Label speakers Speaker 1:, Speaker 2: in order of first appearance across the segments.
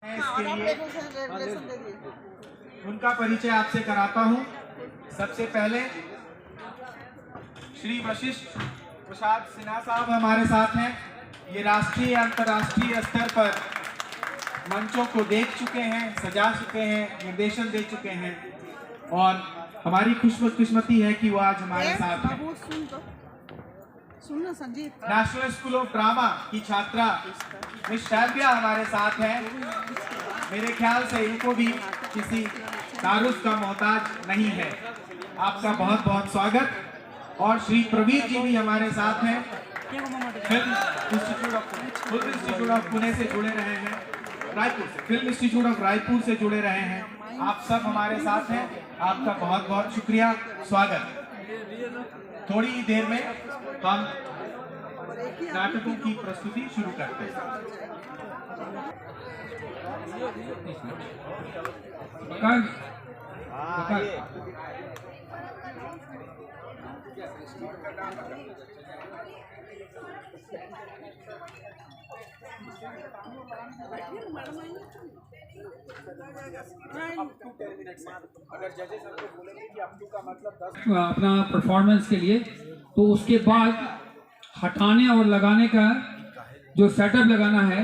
Speaker 1: इसके लिए उनका परिचय आपसे कराता हूँ। सबसे पहले श्री वशिष्ठ प्रसाद सिन्हा साहब हमारे साथ हैं। ये राष्ट्रीय अंतर्राष्ट्रीय स्तर पर मंचों को देख चुके हैं, सजा चुके हैं, निर्देशन दे चुके हैं और हमारी खुशकिस्मती है कि वो आज हमारे साथ हैं। नेशनल स्कूल ऑफ ड्रामा की छात्रा मिस शैल्बिया हमारे साथ हैं। मेरे ख्याल से इनको भी किसी तारुफ का मोहताज नहीं है। आपका बहुत बहुत स्वागत। और श्री प्रवीर जी भी हमारे साथ हैं। फिल्म इंस्टीट्यूट ऑफ पुणे से जुड़े रहे हैं, रायपुर से, फिल्म इंस्टीट्यूट ऑफ रायपुर से जुड़े रहे हैं। आप सब हमारे साथ हैं। आपका बहुत बहुत शुक्रिया, स्वागत। थोड़ी ही देर में हम नाटकों की प्रस्तुति शुरू करते हैं।
Speaker 2: अपना परफॉर्मेंस के लिए, तो उसके बाद हटाने और लगाने का जो सेटअप लगाना है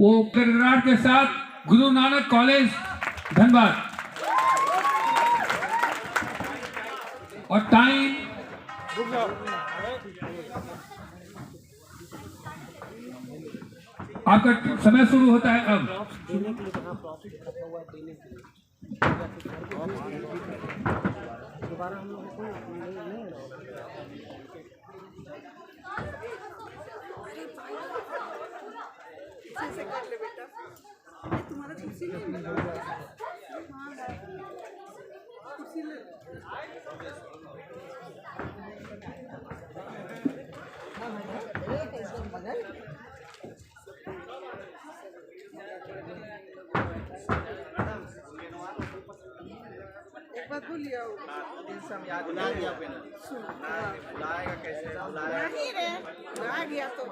Speaker 2: वो करार के साथ गुरु नानक कॉलेज धनबाद। और टाइम आपका समय शुरू होता है अब।
Speaker 3: तुम्हारा कुर्सी नहीं कुर्सी ले। एक बात बोलिए,
Speaker 1: बुला दिया बुलाएगा कैसे?
Speaker 3: नहीं रे, आ गया तो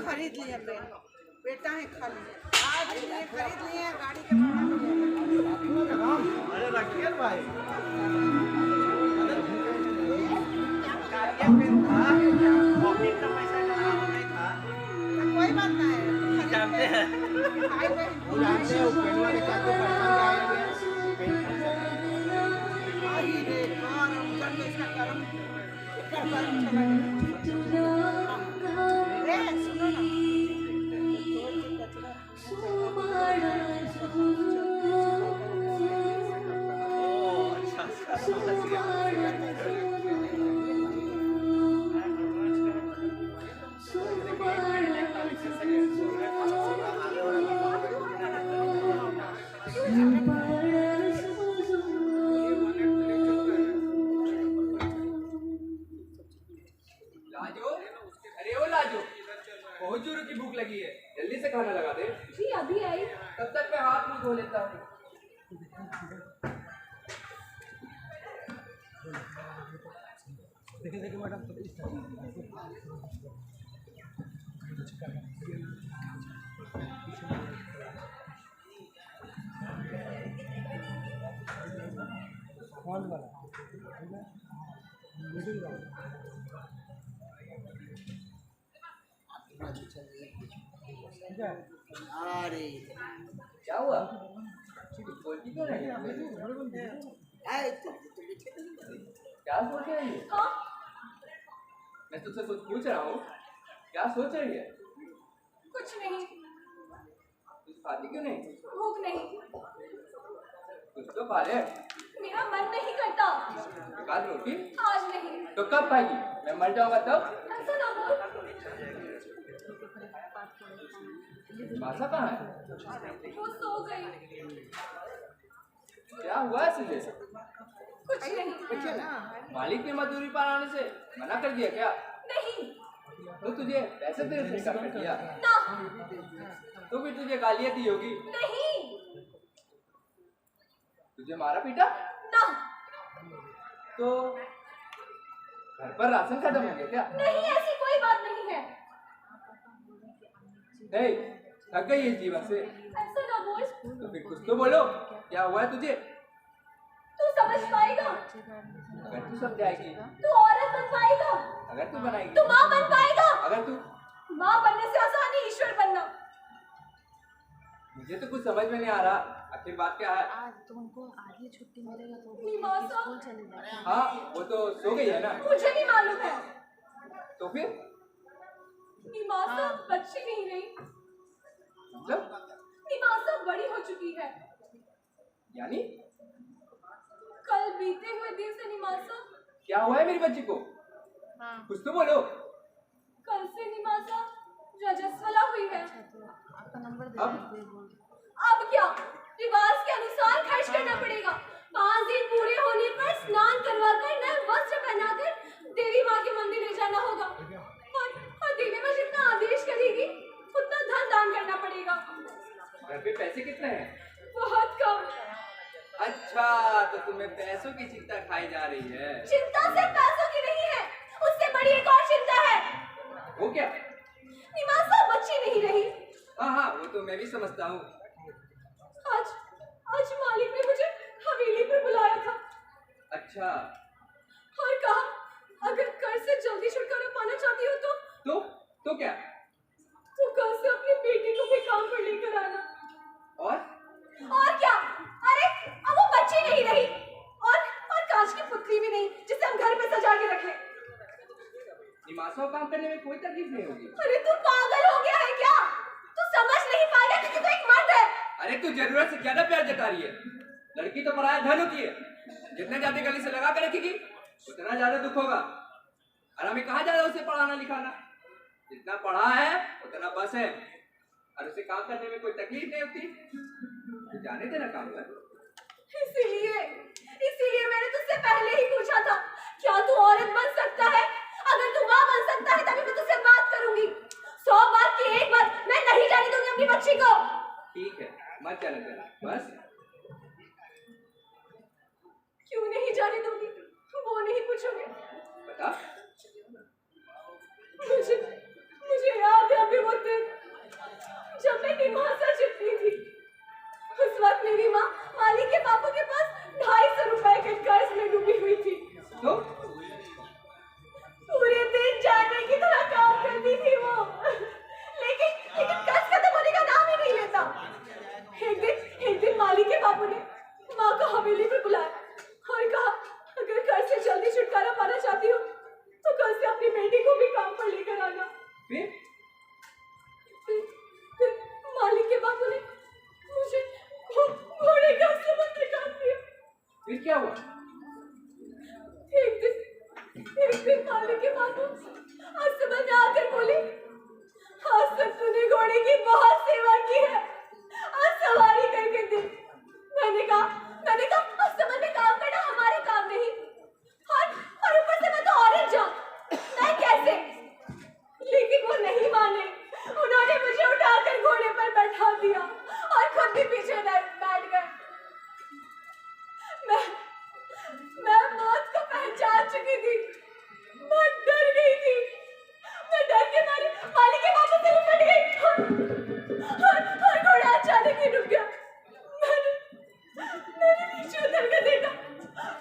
Speaker 3: खरीद लिया। बेटा है खाली आज लिए खरीद लिए, गाड़ी का
Speaker 1: अरे रखिए भाई,
Speaker 3: कोई बात नहीं,
Speaker 1: जानते हैं
Speaker 4: बहुत जोरों की भूख लगी है, जल्दी से खाना लगा दे।
Speaker 5: जी अभी आई।
Speaker 4: तब तक मैं हाथ मुंह धो लेता हूँ।
Speaker 1: अरे
Speaker 4: क्या हुआ? बोलती क्यों नहीं? क्या सोच रही है? मैं तुझसे कुछ पूछ रहा हूँ, क्या सोच रही है?
Speaker 5: कुछ नहीं।
Speaker 4: कुछ खाती क्यों नहीं?
Speaker 5: भूख नहीं।
Speaker 4: कुछ तो खा ले।
Speaker 5: मेरा मन नहीं करता।
Speaker 4: एक आध रोटी?
Speaker 5: आज नहीं।
Speaker 4: तो कब खाएगी? मैं मर जाऊंगा तब?
Speaker 5: ऐसा ना बोल।
Speaker 4: बासा कहाँ है?
Speaker 5: वो सो गई।
Speaker 4: क्या हुआ है तुझे?
Speaker 5: कुछ नहीं।
Speaker 4: मालिक ने मजदूरी पर आने से मना कर दिया क्या?
Speaker 5: नहीं।
Speaker 4: तो तुझे पैसे देने से कर दिया?
Speaker 5: ना।
Speaker 4: तो फिर तुझे गालियाँ दी होगी?
Speaker 5: नहीं।
Speaker 4: तुझे मारा पीटा?
Speaker 5: ना।
Speaker 4: तो घर पर राशन खत्म हो गया क्या?
Speaker 5: नहीं, ऐसी कोई बात नहीं है।
Speaker 4: नहीं, थक गई इस जीवन से?
Speaker 5: ऐसा ना बोल।
Speaker 4: तो फिर कुछ तो बोलो, क्या हुआ है तुझे?
Speaker 5: तू समझ पाएगा,
Speaker 4: अगर तू समझाएगी,
Speaker 5: तू औरत बन पाएगा,
Speaker 4: अगर तू बनाएगी,
Speaker 5: तू माँ बन पाएगा।
Speaker 4: अगर तू,
Speaker 5: माँ बनने से आसान है ईश्वर बनना।
Speaker 4: मुझे तो कुछ समझ में नहीं आ रहा, आखिर बात क्या है?
Speaker 6: आज तो उनको आधी छुट्टी मिलेगा तो वो
Speaker 5: निमासा,
Speaker 6: स्कूल चले जाएंगे।
Speaker 4: हाँ, वो तो सो गई है ना।
Speaker 5: मुझे भी मालूम है।
Speaker 4: तो फिर
Speaker 5: निमासा बच्ची नहीं रही,
Speaker 4: मतलब
Speaker 5: निमासा बड़ी हो चुकी है।
Speaker 4: यानी
Speaker 5: कल बीते हुए दिन से निमासा,
Speaker 4: क्या हुआ है मेरी बच्ची को? कुछ तो बोलो।
Speaker 5: कल से निमासा रजस्वला हुई है।
Speaker 6: तो आपका नंबर दे
Speaker 4: अब?
Speaker 6: दीजिए, बोल।
Speaker 5: अब क्या, रिवाज के अनुसार खर्च करना पड़ेगा। 5 दिन पूरे होने पर स्नान करवाकर नए वस्त्र पहनाकर देवी माँ के मंदिर ले जाना होगा। और देवी माँ जितना आदेश करेगी उतना धन दान करना पड़ेगा।
Speaker 4: घर पे पैसे कितने हैं?
Speaker 5: बहुत कम।
Speaker 4: अच्छा, तो तुम्हें पैसों की चिंता खाई जा रही है।
Speaker 5: चिंता सिर्फ पैसों की नहीं है, उससे बड़ी एक और चिंता है।
Speaker 4: वो क्या?
Speaker 5: निमासा बच्ची नहीं रही।
Speaker 4: हाँ हाँ, वो तो मैं भी समझता हूँ।
Speaker 5: आज मालिक ने मुझे हवेली पर बुलाया था
Speaker 4: अच्छा,
Speaker 5: और कहा अगर कर से जल्दी छुटकारा पाना चाहती हो
Speaker 4: तो क्या?
Speaker 5: तो कल से अपनी बेटी को भी काम पर लेकर आना।
Speaker 4: और
Speaker 5: क्या? अरे अब वो बच्ची नहीं रही और कांच की पुतली भी नहीं जिसे हम घर पे सजा के रखें।
Speaker 4: निमासा काम करने में कोई तकलीफ नहीं होगी।
Speaker 5: अरे तू पागल हो गया है क्या? तू समझ नहीं पाएगा क्योंकि तू एक मर्द है।
Speaker 4: अरे तू जरूरत से ज्यादा प्यार जता रही है। लड़की तो पराया धन होती है, जितना ज्यादा गली से लगा कर रखेगी उतना ज्यादा दुख होगा। और हमें कहाँ ज्यादा उसे पढ़ाना लिखाना, जितना पढ़ा है उतना बस है, और उसे काम करने में कोई तकलीफ नहीं होती। तो जाने देना काम है।
Speaker 5: इसीलिए मैंने तुझसे पहले ही पूछा था, क्या तू औरत बन सकता है? अगर तू माँ बन सकता है तभी मैं तुझसे बात करूंगी। 100 बात की एक बात मैं नहीं जाने दूंगी अपनी बच्ची को।
Speaker 4: ठीक है, मत जाने देना बस।
Speaker 5: क्यों नहीं जाने दूंगी वो नहीं पूछोगे?
Speaker 4: बता।
Speaker 5: मुझे याद है अभी वो दिन जब मैं निमासा चिपकी थी। उस वक्त मेरी माँ मालिक के पापा के पास 250 रुपए के कर्ज में डूबी हुई थी।
Speaker 4: तो
Speaker 5: पूरे दिन जाने की तरह काम करती थी वो, लेकिन कर्ज खत्म होने का नाम ही नहीं लेता। एक दिन मालिक के बापू ने माँ को हवेली पर बुलाया और कहा अगर कर्ज से जल्दी छुटकारा पाना चाहती हो तो कल से अपनी बेटी को भी काम पर लेकर आना।
Speaker 4: फिर
Speaker 5: मालिक के बापू ने मुझे घोड़े का सबक निकाल दिया।
Speaker 4: फिर क्या हुआ?
Speaker 5: एक दिन मालिक के बापू अस्तबल में आकर बोले, आज तक तूने घोड़े की बहुत सेवा की है, आज सवारी करके दे। मैंने कहा अस्तबल में काम करना हमारे काम नहीं, और ऊपर से मैं तो औरत जाऊं, मैं कैसे? लेकिन वो नहीं माने, उन्होंने मुझे उठाकर घोड़े पर बैठा दिया और खुद भी पीछे बैठ गए। मैं मौत को पहचान चुकी थी, मैं डर गई थी। मैं डर के मारे मालिक के बापू से लिपट गई और घोड़ा अचानक ही रुक गया। मैंने नीचे उतर कर देखा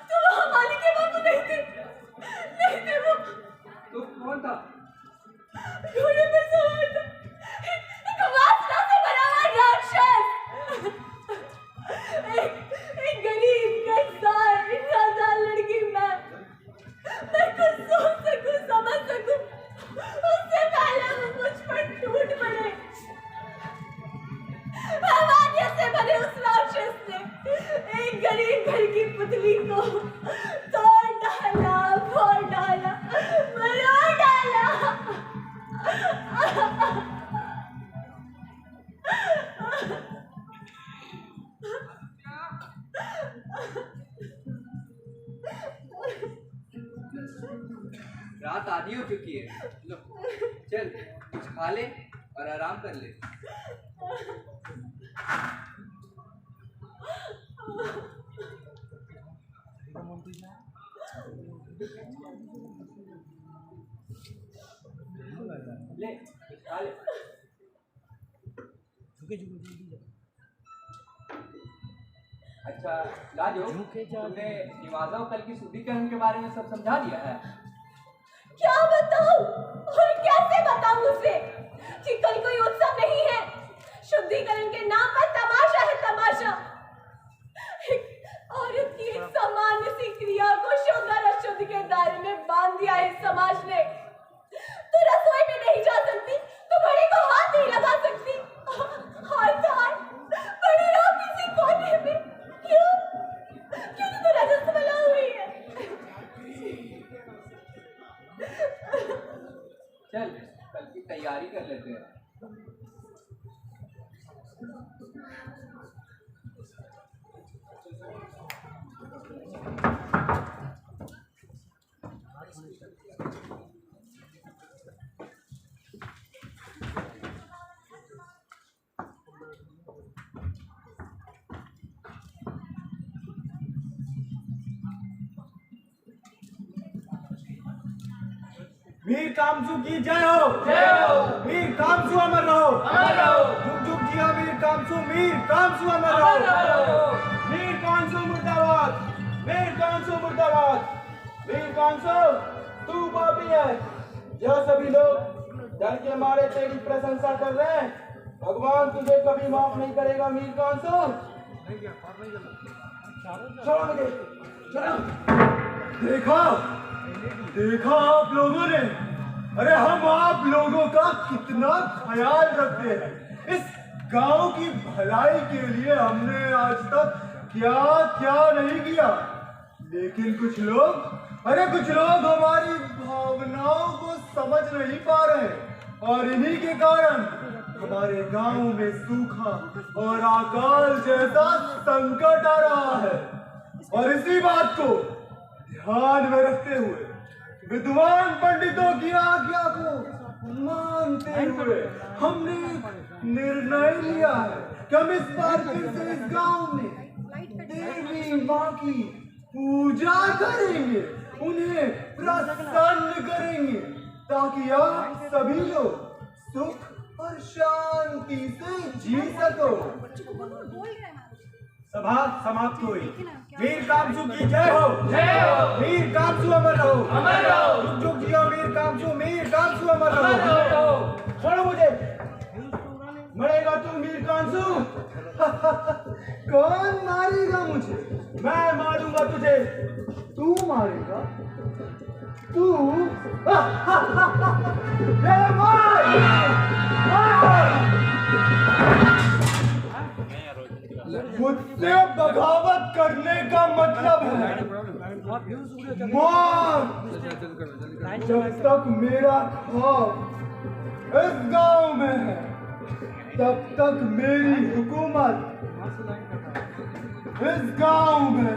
Speaker 5: तो वहाँ मालिक के बापू नहीं थे वो।
Speaker 4: तो कौन था?
Speaker 5: घोड़े पर सवार था एक वासना से भरा हुआ राक्षस। एक गरीब नादान लड़की मैं कुछ सोच सकूं, समझ सकूं, उससे पहले वो मुझ पर टूट पड़े। अमानिया से भरे उस राक्षस ने एक गरीब घर की पुतली को तोड़ डाला, फोड़ डाला, मरोड़ डाला।
Speaker 4: रात आधी हो चुकी है, लो चल कुछ खा ले और आराम कर ले। ले कुछ खा ले। अच्छा लाजो, तुमने निवाजा और कल की शुद्धिकरण के बारे में सब समझा दिया है?
Speaker 5: क्या बताऊं और कैसे बताऊं उसे कि कल कोई उत्सव नहीं है, शुद्धिकरण के नाम पर तमाशा है तमाशा। एक औरत की एक सामान्य सी क्रिया को शुद्ध और अशुद्ध के दायरे में बांध दिया है इस समाज ने। तो रसोई में नहीं जा सकती, तो बड़े को हाथ नहीं लगा सकती, हाय हाय बड़ी रहो किसी कोने में। क्यों क्योंकि तो रजस्वला हुई है।
Speaker 4: चल कल की तैयारी कर लेते हैं।
Speaker 1: वीर कामसू की जय हो, जय हो। वीर कामसू अमर रहो, अमर रहो। जुग जुग जिया वीर कामसू, वीर कामसू अमर रहो। वीर कामसू मुर्दाबाद, वीर कामसू मुर्दाबाद। वीर कामसू तू पापी है। यह सभी लोग डर के मारे तेरी प्रशंसा कर रहे हैं। भगवान तुझे कभी माफ नहीं करेगा वीर कामसू। छोड़ो मुझे, छोड़ो। देखा आप लोगों ने, अरे हम आप लोगों का कितना ख्याल रखते हैं। इस गांव की भलाई के लिए हमने आज तक क्या क्या नहीं किया, लेकिन कुछ लोग हमारी भावनाओं को समझ नहीं पा रहे, और इन्हीं के कारण हमारे गांव में सूखा और अकाल जैसा संकट आ रहा है। और इसी बात को ध्यान में रखते हुए विद्वान पंडितों की आज्ञा को मानते हुए हमने निर्णय लिया है कि हम इस बार फिर से इस गांव में देवी माँ की पूजा करेंगे, उन्हें प्रसन्न करेंगे, ताकि आप सभी लोग सुख और शांति से जी सको। सभा समाप्त हुई। वीर कामसू की जय हो, जय हो। वीर कामसू अमर रहो, अमर रहो। जुग जुग जियो वीर कामसू अमर रहो। छोड़ो मुझे, मरेगा तू वीर कामसू। कौन मारेगा मुझे? मैं मारूंगा तुझे। तू मारेगा? तू? मुझसे बगावत करने का मतलब है मौत। जब तक मेरा खौफ इस गांव में है, तब तक मेरी हुकूमत इस गांव में।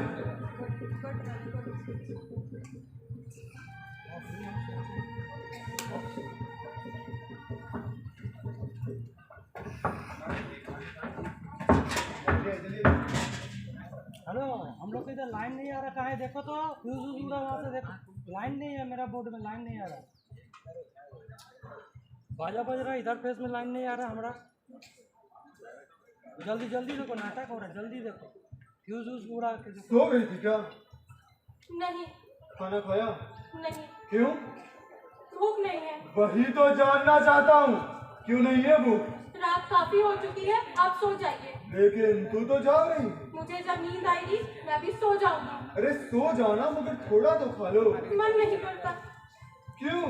Speaker 7: हेलो, हम लोग को इधर लाइन नहीं आ रहा है, देखो तो फ्यूज उड़ा वहाँ से, देखो लाइन नहीं है, मेरा बोर्ड में लाइन नहीं आ रहा, बाजा बज रहा है, इधर फेस में लाइन नहीं आ रहा हमारा। जल्दी जल्दी देखो, नाटक हो रहा है, जल्दी देखो, फ्यूज उड़ा के देखो।
Speaker 1: सो गई थी क्या?
Speaker 5: नहीं।
Speaker 1: खाना खाया?
Speaker 5: नहीं।
Speaker 1: क्यों?
Speaker 5: भूख नहीं है।
Speaker 1: वही तो जानना चाहता हूँ, क्यों नहीं है भूख?
Speaker 5: रात काफी हो चुकी है, आप सो जाइए।
Speaker 1: लेकिन तू तो जाग रही।
Speaker 5: मुझे जब नींद आएगी मैं भी सो जाऊंगी।
Speaker 1: अरे सो जाना, मगर थोड़ा तो खा लो।
Speaker 5: मन नहीं करता।
Speaker 1: क्यों?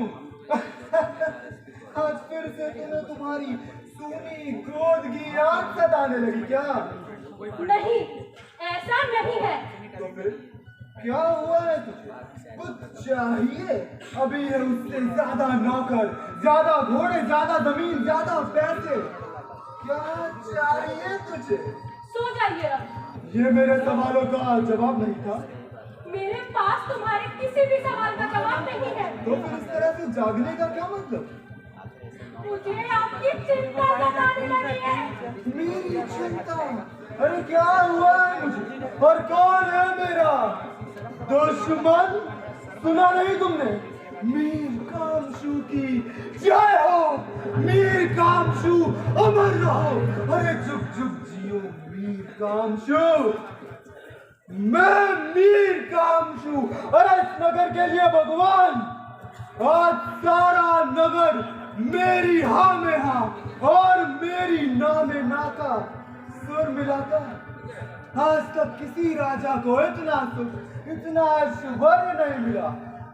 Speaker 1: आज फिर से तुम्हें तुम्हारी सूनी क्रोध की याद सताने लगी क्या?
Speaker 5: नहीं, ऐसा नहीं है।
Speaker 1: तो फिर क्या हुआ है तुझे? कुछ चाहिए? अभी है उससे ज्यादा नौकर, ज्यादा घोड़े, ज्यादा जमीन, ज्यादा पैसे। क्या चाहिए तुझे?
Speaker 5: सो जाइए अब।
Speaker 1: ये मेरे सवालों का जवाब नहीं था।
Speaker 5: मेरे पास तुम्हारे किसी भी सवाल का जवाब नहीं है।
Speaker 1: तो फिर इस तरह से जागने का क्या मतलब?
Speaker 5: मुझे आपकी चिंता सताने लगी है।
Speaker 1: मेरी चिंता? अरे क्या हुआ है मुझे? और कौन है मेरा दुश्मन? सुना नहीं तुमने? मीर
Speaker 8: कामशू की जय हो। मीर कामशू अमर रहो, अरे जुग जुग जियो मीर कामशू। मैं मीर कामशू, अरे इस नगर के लिए भगवान आज सारा नगर मेरी हाँ में हाँ और मेरी ना में ना का सुर मिलाता है। आज तक किसी राजा को इतना सुख, इतना ऐश्वर्य नहीं मिला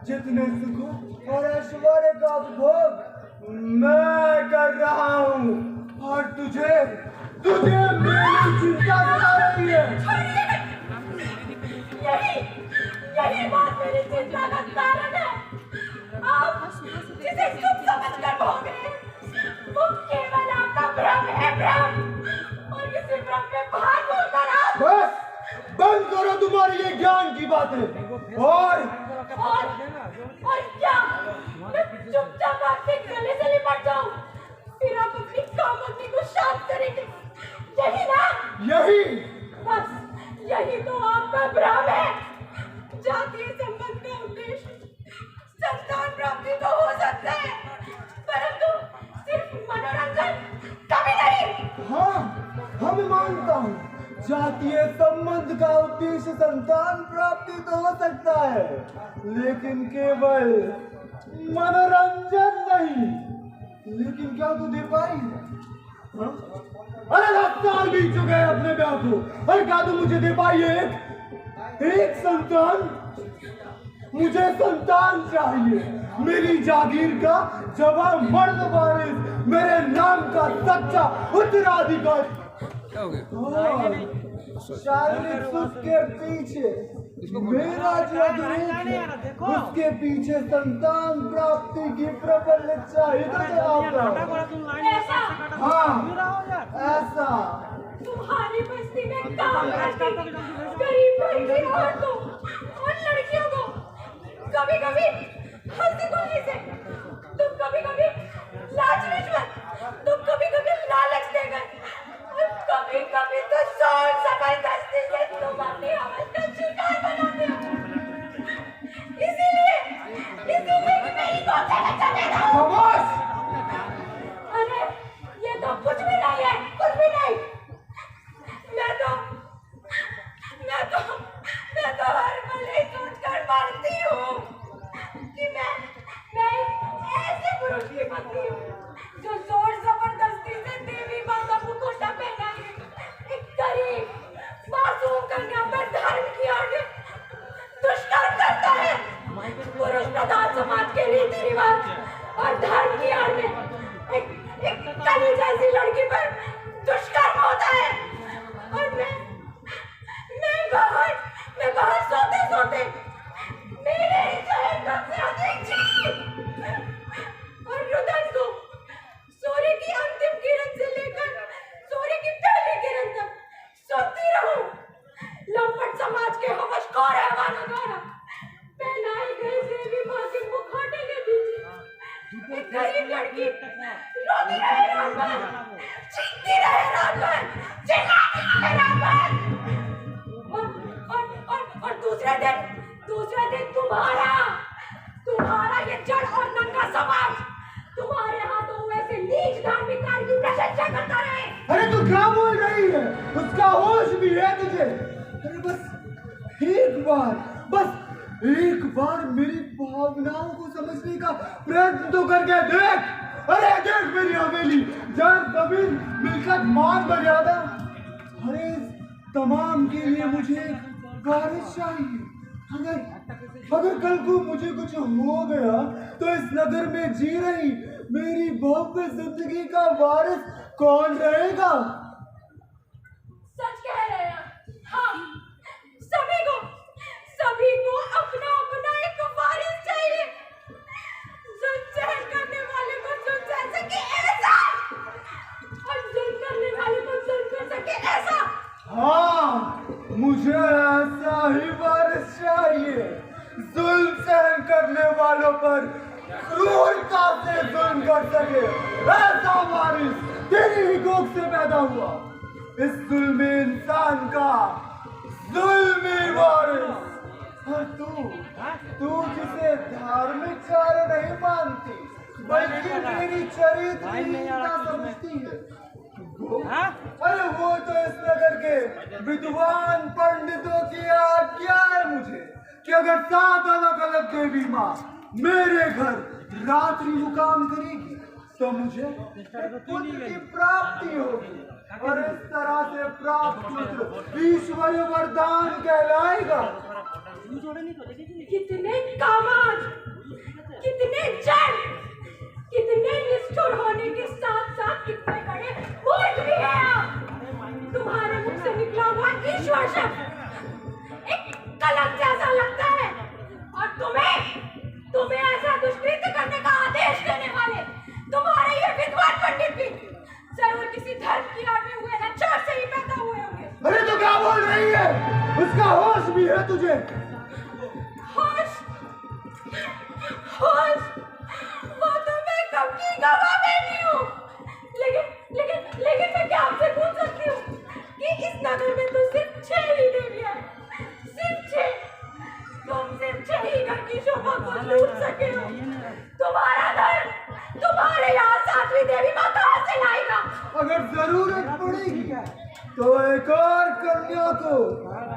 Speaker 8: जितने सुखों और ऐश्वर्य का उपभोग मैं कर रहा हूँ। और तुझे मेरी चिंता सता रही है।
Speaker 5: यही बात मेरी चिंता का कारण है। आप जिसे सुख समझकर भोग रहे हैं, वो केवल आपका भ्रम है, भ्रम। और इसी भ्रम में भाग होकर आप
Speaker 8: बस बंद करो तुम्हारी ये ज्ञान की बातें। और
Speaker 5: क्या मैं चुपचाप आपके गले से लिपट जाऊं, फिर आप अपनी कामों को शांत करेंगे, यही ना?
Speaker 8: यही
Speaker 5: बस यही तो आपका भ्रम है। जातीय संबंध का उद्देश्य संतान प्राप्ति तो हो सकता है, परंतु सिर्फ मनोरंजन कभी नहीं।
Speaker 8: हाँ, हम मानता हूँ जातीय संबंध का उद्देश्य संतान प्राप्ति तो हो सकता है, लेकिन केवल मनोरंजन नहीं। लेकिन क्या तू दे पाई? हाँ? अरे 10 साल बीत चुके हैं अपने ब्याह को, अरे क्या तू मुझे दे पाई एक संतान? मुझे संतान चाहिए, मेरी जागीर का जवान मर्द वारिस, मेरे नाम का सच्चा उत्तराधिकारी। शारीरिक सुख के पीछे मेरा जो दुरुख है, उसके पीछे संतान प्राप्ति की प्रबल इच्छा ही तो जवाब दो। हाँ, ऐसा
Speaker 5: तुम्हारी बस्ती में काम करती गरीब गरीबी औरतों और लड़कियों को कभी कभी हंसी खुशी से, तुम कभी कभी लाज रिश्वत, तुम कभी कभी लालच देकर, और कभी कभी तो जोर जबरदस्ती से तुम अपनी हवस का शिकार बनाते हो। इसीलिए कि मेरी गोते में चले रहो। अरे ये तो कुछ भी नहीं है, कुछ भी नहीं। मैं तो हर पल ये सोचकर मरती हूँ कि मैं ऐसे पुरुष की पत्नी हूँ जो जोर जबरदस्ती से देवी माँ का मुखौटा पहना है, एक गरीब मासूम कन्या पर धर्म की आड़ में दुष्कर्म करता है। पुरुष प्रधान समाज के रीति रिवाज और धर्म की आड़ में एक कली जैसी लड़की पर दुष्कर्म होता है। और मैं बाहर सोते मेरे शहर से अधिक जीव और रुदन को सूर्य की अंतिम किरण से लेकर सूर्य की पहली किरण तक सोती रहूं। लंपट समाज के हवशखोर हैवानों द्वारा पहनाई गई देवी माँ के मुखौटे के पीछे एक गरीब लड़की रोती रहे रात भर, चीखती रहे रात भर, चिल्लाती रहे रात भर। और दूसरे दिन तुम्हारा ये जड़ और नंगा समाज तुम्हारे हाथों में से नीच धार्मिक कार्य की प्रशंसा करता रहे।
Speaker 8: अरे तू क्या बोल रही है? उसका होश भी है तुझे? अरे बस एक बार मेरी भावनाओं को समझने का प्रयत्न तो करके देख। अरे देख मेरी हवेली, जहाँ जमीन, मिलकत, मान, मर्यादा, अरे तमाम के लिए मुझे एक वारिस चाहिए। अगर कल को मुझे कुछ हो गया तो इस नगर में जी रही मेरी भव्य जिंदगी का वारिस कौन रहेगा?
Speaker 5: सच कह रहे हैं। हाँ, सभी को अपना एक वारिस चाहिए। जुल्म सहन करने वाले को जुल्म सहन सके ऐसा, और जुल्म करने वाले को जुल्म कर सके ऐसा।
Speaker 8: हाँ, मुझे ऐसा ही वारिस चाहिए, जुल्म सहन करने वालों पर क्रूरता से जुल्म कर सके ऐसा वारिस तेरी ही कोख से पैदा हुआ। इस जुल्मी इंसान का जुल्मी वारिस और तू जिसे धार्मिक कार्य नहीं मानती बल्कि मेरी चरित्रहीनता समझती है। अरे वो तो इस नगर के विद्वान पंडितों की आज्ञा है मुझे कि अगर 7 अलग अलग देवी माँ मेरे घर रात्रि मुकाम करेगी तो मुझे पुत्र की प्राप्ति होगी और इस तरह से प्राप्त पुत्र ईश्वर वरदान कहलाएगा।
Speaker 5: कितने कामाज, कितने जड़, कितने निष्ठुर होने के साथ साथ कितने बड़े मूर्ख भी हैं आप। तुम्हारे मुख से निकला हुआ ईश्वर शब्द एक कलंक जैसा लगता है और तुम्हें ऐसा दुष्कृत्य करने का आदेश देने वाले तुम्हारे ये विद्वान पंडित भी जरूर किसी धर्म की आड़ में हुए लाचार से ही पैदा हुए होंगे।
Speaker 8: अरे तो क्या बोल रही है? उसका होश भी है तुझे?
Speaker 5: होश? होश? वो तो मैं कब की गवा बैठी हूँ। लेकिन मैं क्या आपसे पूछ सकती हूँ कि इस नगर में तो सिर्फ 6 ही देवियाँ हैं, सिर्फ 6। तुम सिर्फ 6 ही घर की शोभा को लूट सके हो। तुम्हारा धर्म तुम्हारे यहाँ 7वीं देवी माँ कहाँ से लाएगा?
Speaker 8: अगर जरूरत पड़ेगी तो एक और कन्या को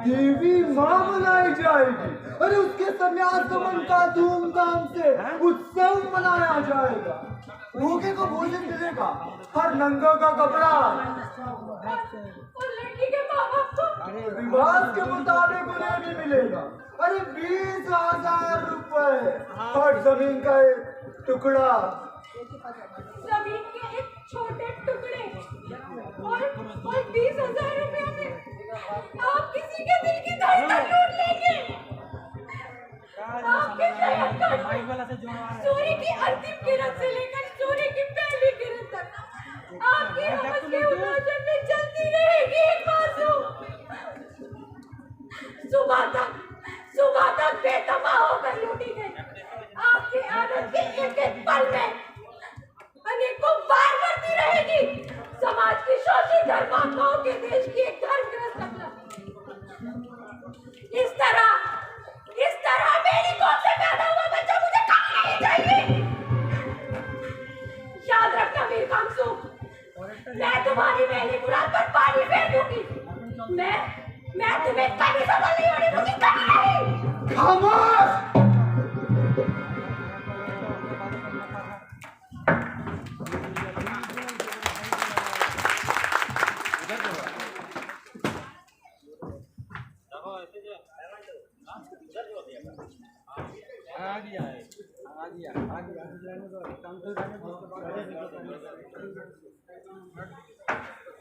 Speaker 8: देवी माँ बनाई जाएगी। अरे उसके संन्यासगमन का धूमधाम से उत्सव मनाया जाएगा। भूखे को भोजन मिलेगा, हर नंगा का कपड़ा।
Speaker 5: और लड़की के माँ बाप को
Speaker 8: रिवाज के मुताबिक उन्हें भी मिलेगा। अरे 20,000 रुपए और जमीन का एक टुकड़ा।
Speaker 5: जमीन के एक छोटे टुकड़े और 20,000 रुपए में आप किसी के दिल की धड़कन लूट लेंगे। आपके शहर का सूर्य की अंतिम किरण से लेकर सूर्य की पहली किरण तक आपकी हवस के उलझन में चलती रहेगी एक बाजू। सुबह तक बेतमा होकर लूटी गई आपके आनंद के एक एक पल में अनेकों बार बढ़ती रहेगी समाज की शोषित धर्मात्माओं के देश की एक धर्मग्रस्त अवला। इस तरह मेरी गोद से पैदा हुआ बच्चा मुझे कभी नहीं चाहिए। याद रखना वीर कामसु, मैं तुम्हारी पहली मुराद पर पानी फेर दूंगी। मैं तुम्हें कभी सफल नहीं होने दूंगी, कभी नहीं।
Speaker 8: खामोश!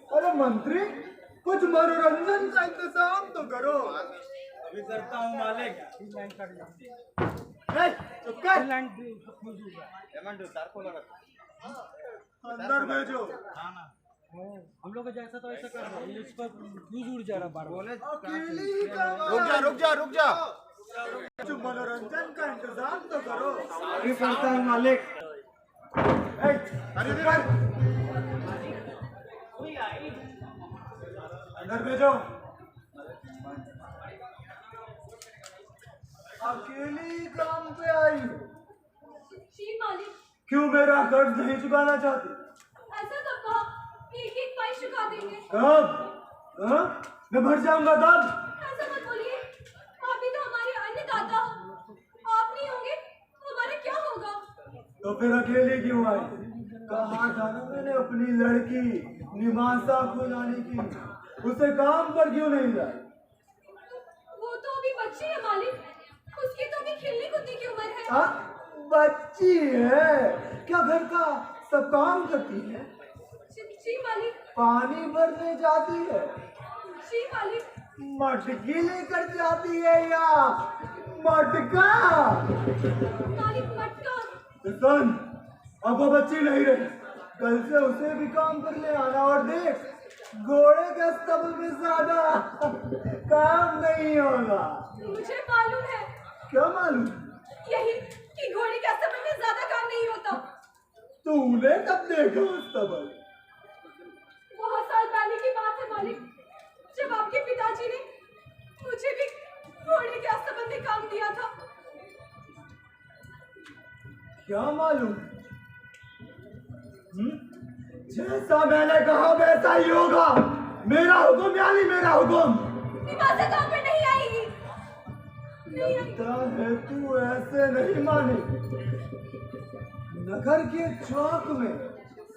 Speaker 8: अरे मंत्री, कुछ मनोरंजन का इंतजाम तो करो।
Speaker 7: अभी करता हूँ मालिक।
Speaker 8: चुप कर। अंदर भेजो।
Speaker 7: हम लोग जैसा तो ऐसा कर रहे हैं, इस पर फ्यूज उड़ जा रहा बार-बार।
Speaker 8: अकेली का रुक जा। कुछ मनोरंजन का इंतजाम तो करो। अभी करता हूँ मालिक। अंदर भेजो। अकेली काम पे आई हो?
Speaker 5: श्री मालिक,
Speaker 8: क्यों मेरा कर्ज नहीं चुकाना चाहती?
Speaker 5: ऐसा कब कहा? एक पैसे चुका देंगे।
Speaker 8: कब? मैं भर जाऊंगा तब?
Speaker 5: ऐसा मत बोलिए, आप भी तो हमारे अन्नदाता हो। आप नहीं होंगे हमारा क्या होगा?
Speaker 8: तो फिर अकेले क्यों आई? कहा था ना मैंने अपनी लड़की निमासा को लाने की। उसे काम पर क्यों नहीं लाई?
Speaker 5: वो तो अभी बच्ची है मालिक, उसकी तो अभी खेलने कूदने की उम्र है।
Speaker 8: बच्ची है क्या? घर का सब काम करती है?
Speaker 5: जी मालिक।
Speaker 8: पानी भरने जाती है?
Speaker 5: जी मालिक।
Speaker 8: मटकी लेकर जाती है या मटका?
Speaker 5: मालिक मटका।
Speaker 8: सुन, अब वो बच्ची नहीं रही। कल से उसे भी काम करने आना। और देख, घोड़े के स्तबल में ज्यादा काम नहीं होगा।
Speaker 5: मुझे मालूम है।
Speaker 8: क्या मालूम?
Speaker 5: यही कि घोड़े के स्तबल में ज्यादा काम नहीं होता।
Speaker 8: तूने कब देखा स्तबल?
Speaker 5: बहुत साल पहले की बात है मालिक, जब आपके पिताजी ने मुझे भी घोड़े के स्तबल में काम किया था?
Speaker 8: क्या मालूम? जैसा मैंने कहा वैसा ही होगा। मेरा हुक्म यानी मेरा हुक्म।
Speaker 5: निवासा काम पे नहीं आएगी। नहीं आएगी।
Speaker 8: लगता है तू ऐसे नहीं मानेगी। नगर के चौक में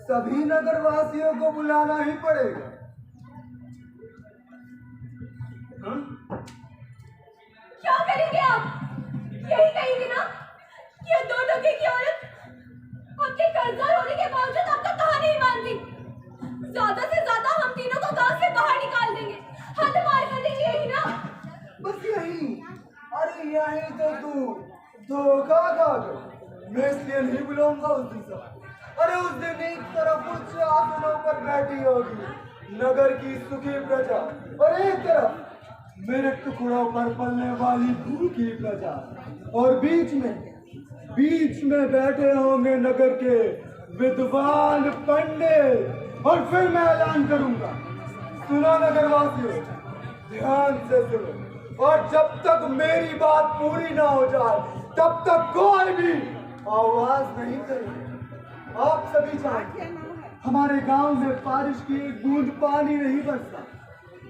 Speaker 8: सभी नगरवासियों को बुलाना ही पड़ेगा। हाँ?
Speaker 5: क्या करेंगे आप? यही कहेंगे ना कि ये दो टके की औरत आपके कर्जदार होने के बावजूद आपका कहा नहीं मानती। ज्यादा से ज्यादा हम तीनों को गांव से बाहर निकाल देंगे, हद पार कर देंगे, यही ना?
Speaker 8: बस यही। अरे यही तो तू धोखा खा गई। मैं इसलिए नहीं बुलाऊंगा उस दिन सब। अरे उस दिन एक तरफ उच्च आसनों पर बैठी होगी नगर की सुखी प्रजा, और एक तरफ मेरे टुकड़ों पर पलने वाली भूखी प्रजा, और बीच में बैठे होंगे नगर के विद्वान पंडित। और फिर मैं ऐलान करूंगा, सुनो नगरवासियों, ध्यान से सुनो, और जब तक मेरी बात पूरी ना हो जाए तब तक कोई भी आवाज नहीं करेगा। आप सभी जानते हैं हमारे गांव में बारिश की एक बूंद पानी नहीं बरसता।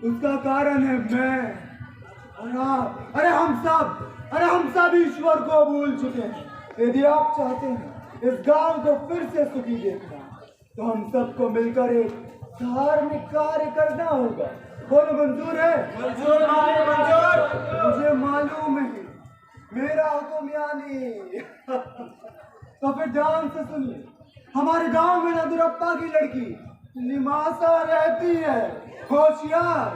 Speaker 8: उसका कारण है मैं और आप। अरे हम सब ईश्वर को भूल चुके हैं। यदि आप चाहते हैं इस गांव को फिर से सुखी देखना, तो हम सबको मिलकर एक धार्मिक कार्य करना होगा। बोलो मंजूर है? मंजूर मंजूर। मुझे मालूम है मेरा हुक्म यानी तो फिर ध्यान से सुनिए। हमारे गांव में नदुरप्पा की लड़की निमासा रहती है, होशियार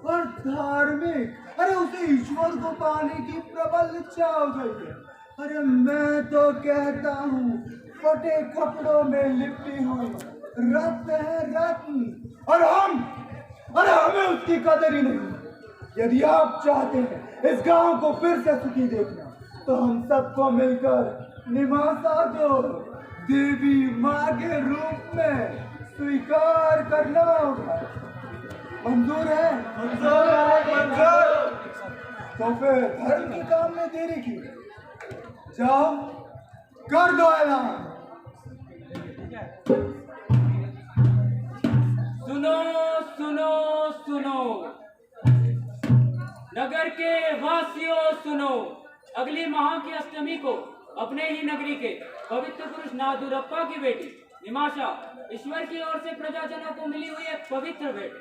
Speaker 8: और धार्मिक। अरे उसे ईश्वर को पाने की प्रबल इच्छा हो गई है। अरे मैं तो कहता हूँ फटे कपड़ों में लिपटी हुई रत्न है रत्न, और हमें उसकी कदर ही नहीं। यदि आप चाहते हैं इस गांव को फिर से सुखी देखना, तो हम सबको मिलकर निमासा को देवी माँ के रूप में स्वीकार करना होगा। मंजूर है? मंजूर। तो फिर धर्म के काम में देरी की, जाओ कर दो ऐलान।
Speaker 9: सुनो सुनो सुनो, नगर के वासियों सुनो। अगली माह की अष्टमी को अपने ही नगरी के पवित्र पुरुष नादुरप्पा की बेटी निमाशा ईश्वर की ओर से प्रजाजनों को मिली हुई एक पवित्र भेंट,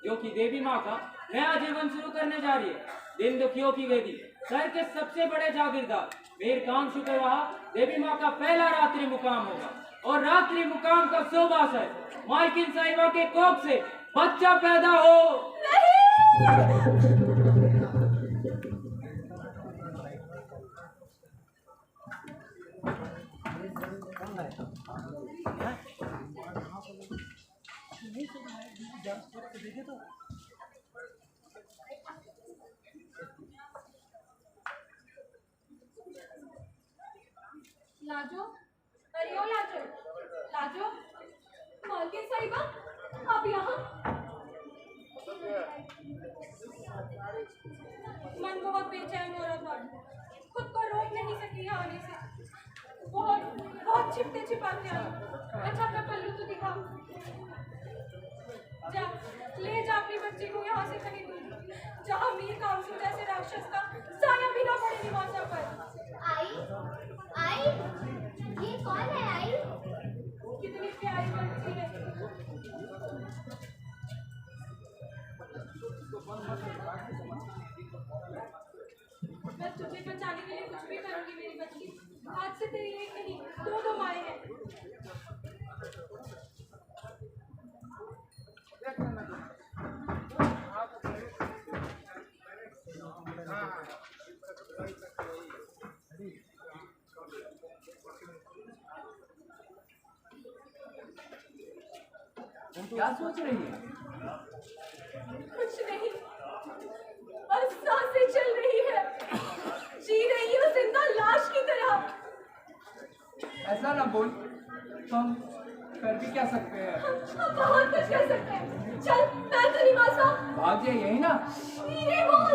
Speaker 9: जो कि देवी माँ का नया जीवन शुरू करने जा रही है। दिन दुखियों की वेदी, शहर के सबसे बड़े जागीरदार मीर कामशु के वहाँ देवी माँ का पहला रात्रि मुकाम होगा, और रात्रि मुकाम का शोभास है मालकिन साहिबा के कोख से बच्चा पैदा हो।
Speaker 5: लाजो, अरे ओ लाजो, लाजो, मालकिन साहिबा, आप यहाँ? मन बहुत बेचैन हो रहा था, खुद को रोक नहीं सकी यहाँ आने से। बहुत छिपते छिपाते आई। अच्छा अपना पल्लू तो दिखाओ। जा, ले जा अपनी बच्ची को यहाँ से कहीं दूर, जहाँ मीर कामशु जैसे राक्षस का साया भी ना पड़े निवासा पर।
Speaker 10: आई, ये कौन है आई?
Speaker 5: कितनी प्यारी बच्ची है। मैं तुझे बचाने के लिए कुछ भी करूंगी मेरी बच्ची। आज से तेरी एक नहीं, दो माएँ हैं।
Speaker 4: क्या सोच रही है?
Speaker 5: कुछ नहीं, बस सांसें चल रही है, जी रही हूँ जिंदा लाश की तरह।
Speaker 4: ऐसा ना बोल, हम कर भी क्या सकते हैं?
Speaker 5: हम बहुत कुछ कर सकते हैं। चल, मैं तो निवासा।
Speaker 4: भाग जाए यही ना?
Speaker 5: धीरे बोल,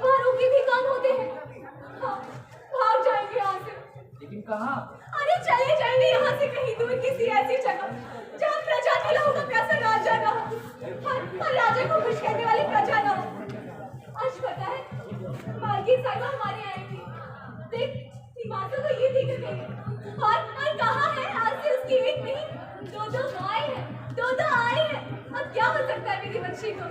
Speaker 5: मारों के भी काम होते हैं।
Speaker 4: कहाँ?
Speaker 5: अरे चले जाइए यहाँ से कहीं दूर किसी ऐसी जगह जहाँ प्रजा के लोगों का प्यासा राजा ना हो और राजा को खुश करने वाली प्रजा ना हो। आज पता है मालकी साहिबा हमारे आई थी, देख निवासों को ये दिख गई है और कहा है आज से उसकी एक नहीं दो गाय है, दो आए हैं। अब क्या हो सकता है मेरी बच्ची को?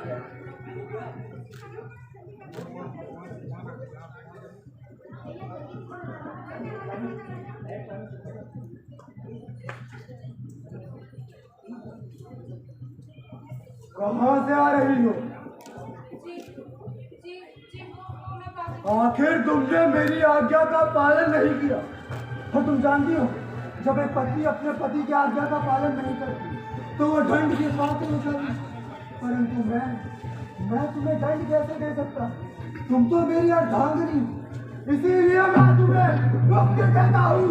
Speaker 8: कहाँ से आ रही हो? आखिर तुमने मेरी आज्ञा का पालन नहीं किया। और तुम जानती हो जब एक पत्नी अपने पति की आज्ञा का पालन नहीं करती तो वो दंड की बात नहीं करती। परंतु मैं तुम्हें दंड कैसे दे सकता? तुम तो मेरी अर्धांगिनी, इसीलिए मैं तुम्हें मुक्ति देता हूँ।